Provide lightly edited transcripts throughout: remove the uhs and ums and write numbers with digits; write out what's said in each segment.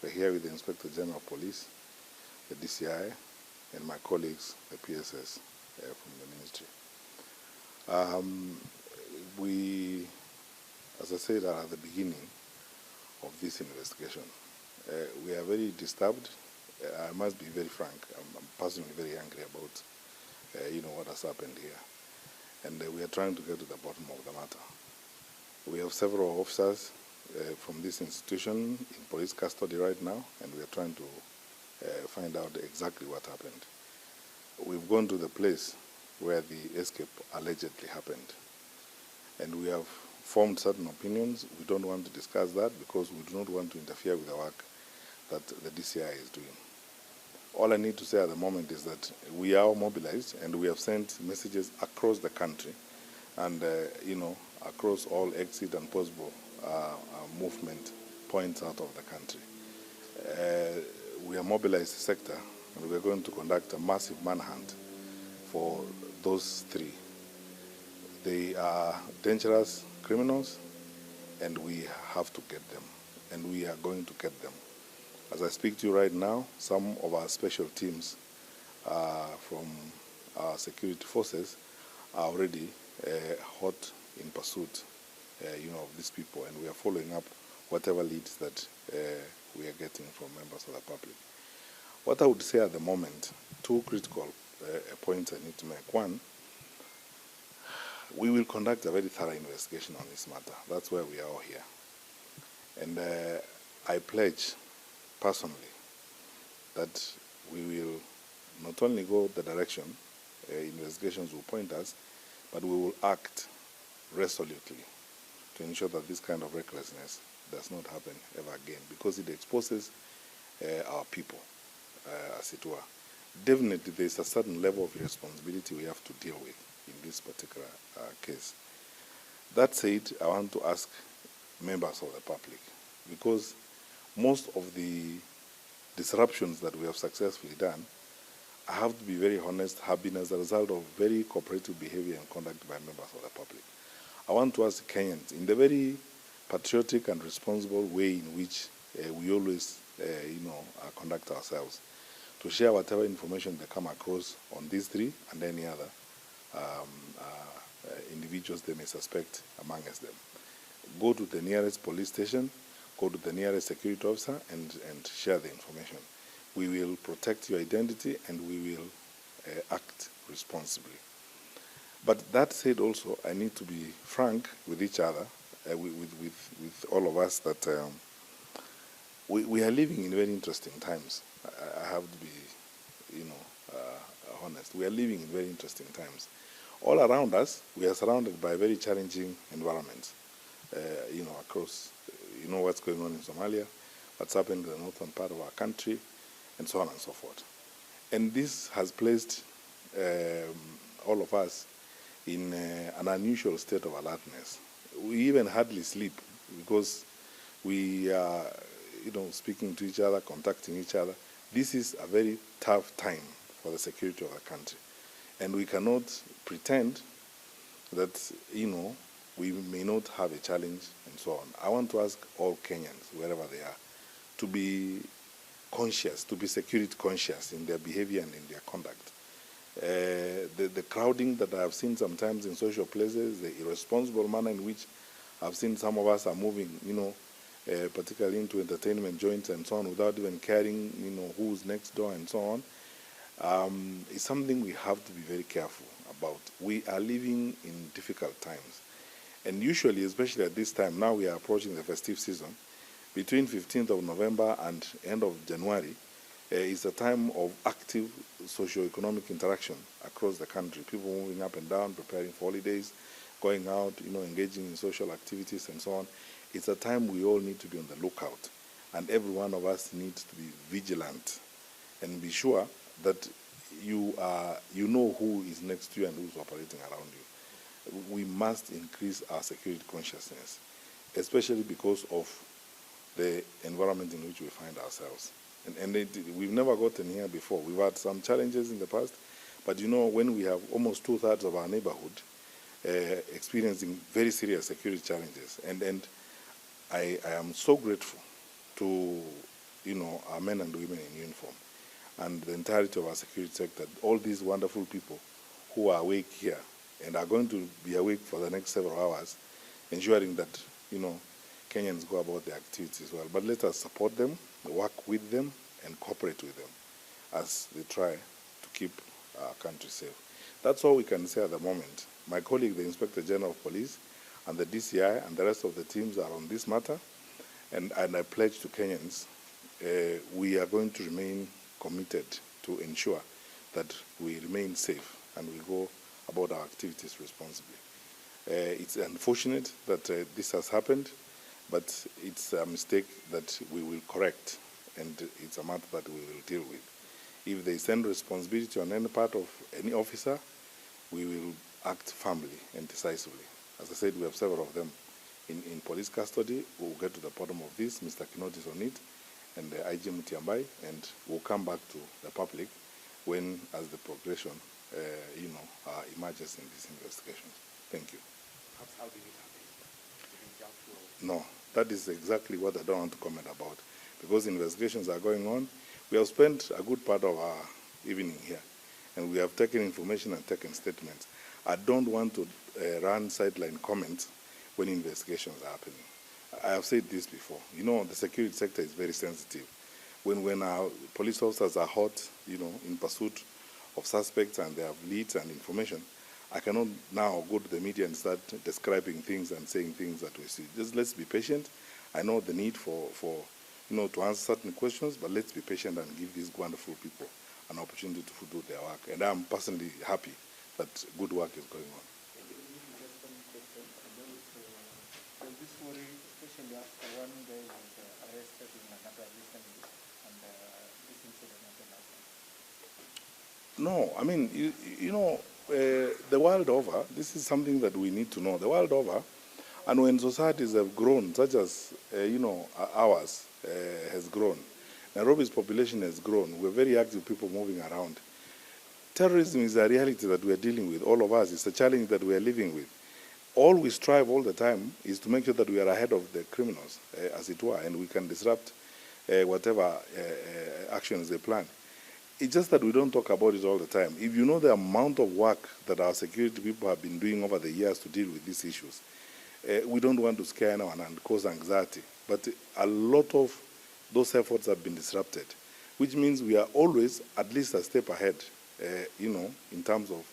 We're here with the Inspector General of Police, the DCI, and my colleagues, the PSS from the ministry. We, as I said, are at the beginning of this investigation. We are very disturbed. I must be very frank. I'm personally very angry about, what has happened here. And we are trying to get to the bottom of the matter. We have several officers from this institution in police custody right now, and we are trying to find out exactly what happened. We've gone to the place where the escape allegedly happened, and we have formed certain opinions. We don't want to discuss that because we do not want to interfere with the work that the DCI is doing. All I need to say at the moment is that we are mobilized, and we have sent messages across the country and, across all exit and possible movement points out of the country. We are mobilized the sector, and we are going to conduct a massive manhunt for those three. They are dangerous criminals, and we have to get them, and we are going to get them. As I speak to you right now, some of our special teams from our security forces are already hot in pursuit, of these people, and we are following up whatever leads that we are getting from members of the public. What I would say at the moment, two critical points I need to make. One, we will conduct a very thorough investigation on this matter. That's why we are all here. And I pledge personally that we will not only go the direction investigations will point us, but we will act resolutely to ensure that this kind of recklessness does not happen ever again, because it exposes our people, as it were. Definitely there is a certain level of responsibility we have to deal with in this particular case. That said, I want to ask members of the public, because most of the disruptions that we have successfully done, I have to be very honest, have been as a result of very cooperative behavior and conduct by members of the public. I want to ask Kenyans, in the very patriotic and responsible way in which we always, conduct ourselves, to share whatever information they come across on these three and any other individuals they may suspect amongst them. Go to the nearest police station, go to the nearest security officer and share the information. We will protect your identity, and we will act responsibly. But that said also, I need to be frank with each other, with all of us, that we are living in very interesting times. I have to be, honest. We are living in very interesting times. All around us, we are surrounded by very challenging environments, across, what's going on in Somalia, what's happening in the northern part of our country, and so on and so forth. And this has placed all of us in an unusual state of alertness. We even hardly sleep because we are, speaking to each other, contacting each other. This is a very tough time for the security of the country. And we cannot pretend that, we may not have a challenge and so on. I want to ask all Kenyans, wherever they are, to be conscious, to be security conscious in their behavior and in their conduct. The crowding that I have seen sometimes in social places, the irresponsible manner in which I've seen some of us are moving, particularly into entertainment joints and so on, without even caring, who's next door and so on, is something we have to be very careful about. We are living in difficult times. And usually, especially at this time, now we are approaching the festive season, between 15th of November and end of January, is a time of active socio-economic interaction across the country. People moving up and down, preparing for holidays, going out, engaging in social activities and so on. It's a time we all need to be on the lookout, and every one of us needs to be vigilant and be sure that you know who is next to you and who's operating around you. We must increase our security consciousness, especially because of the environment in which we find ourselves. And we've never gotten here before. We've had some challenges in the past, but when we have almost 2/3 of our neighborhood experiencing very serious security challenges, and I am so grateful to our men and women in uniform, and the entirety of our security sector, all these wonderful people who are awake here and are going to be awake for the next several hours, ensuring that, Kenyans go about their activities well. But let us support them, work with them, and cooperate with them as they try to keep our country safe. That's all we can say at the moment. My colleague, the Inspector General of Police, and the DCI and the rest of the teams are on this matter, and I pledge to Kenyans, we are going to remain committed to ensure that we remain safe and we go about our activities responsibly. It's unfortunate that this has happened, but it's a mistake that we will correct, and it's a matter that we will deal with. If they send responsibility on any part of any officer, we will act firmly and decisively. As I said, we have several of them in police custody. We'll get to the bottom of this. Mr. Kinoti is on it, and IG Matiang'I, and we'll come back to the public when, as the progression, emerges in these investigations. Thank you. How did it happen? No, that is exactly what I don't want to comment about, because investigations are going on. We have spent a good part of our evening here, and we have taken information and taken statements. I don't want to run sideline comments when investigations are happening. I have said this before. The security sector is very sensitive. When our police officers are hot, in pursuit of suspects and they have leads and information, I cannot now go to the media and start describing things and saying things that we see. Just let's be patient. I know the need for to answer certain questions, but let's be patient and give these wonderful people an opportunity to do their work. And I'm personally happy that good work is going on. Does this worry, especially after one guy was arrested in another recently, and this incident happened last time? No, I mean, the world over, this is something that we need to know. The world over, and when societies have grown, such as, ours has grown, Nairobi's population has grown, we're very active people moving around. Terrorism is a reality that we are dealing with, all of us. It's a challenge that we are living with. All we strive all the time is to make sure that we are ahead of the criminals, as it were, and we can disrupt whatever actions they plan. It's just that we don't talk about it all the time. If you know the amount of work that our security people have been doing over the years to deal with these issues, we don't want to scare anyone and cause anxiety. But a lot of those efforts have been disrupted, which means we are always at least a step ahead, in terms of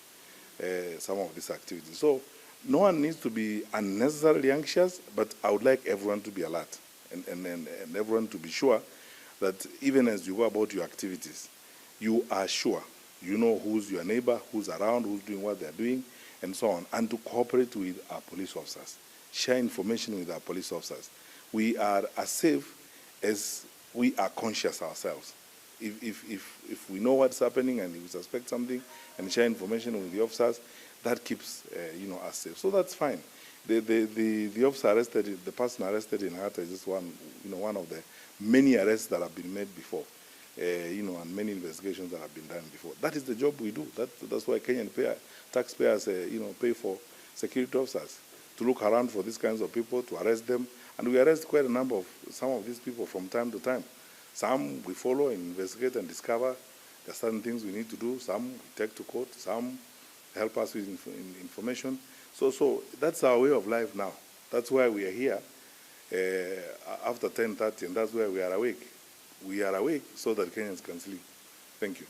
some of these activities. So no one needs to be unnecessarily anxious, but I would like everyone to be alert and everyone to be sure that even as you go about your activities, you are sure, you know who's your neighbor, who's around, who's doing what they're doing, and so on, and to cooperate with our police officers, share information with our police officers. We are as safe as we are conscious ourselves. If we know what's happening and if we suspect something and share information with the officers, that keeps us safe. So that's fine. The officer arrested, the person arrested in Hata is just one of the many arrests that have been made before, and many investigations that have been done before. That is the job we do. That's why Kenyan taxpayers, pay for security officers to look around for these kinds of people, to arrest them, and we arrest quite a number of some of these people from time to time. Some we follow and investigate and discover there are certain things we need to do. Some we take to court. Some help us with information. So that's our way of life now. That's why we are here after 10:30, and that's why we are awake. We are awake so that Kenyans can sleep. Thank you.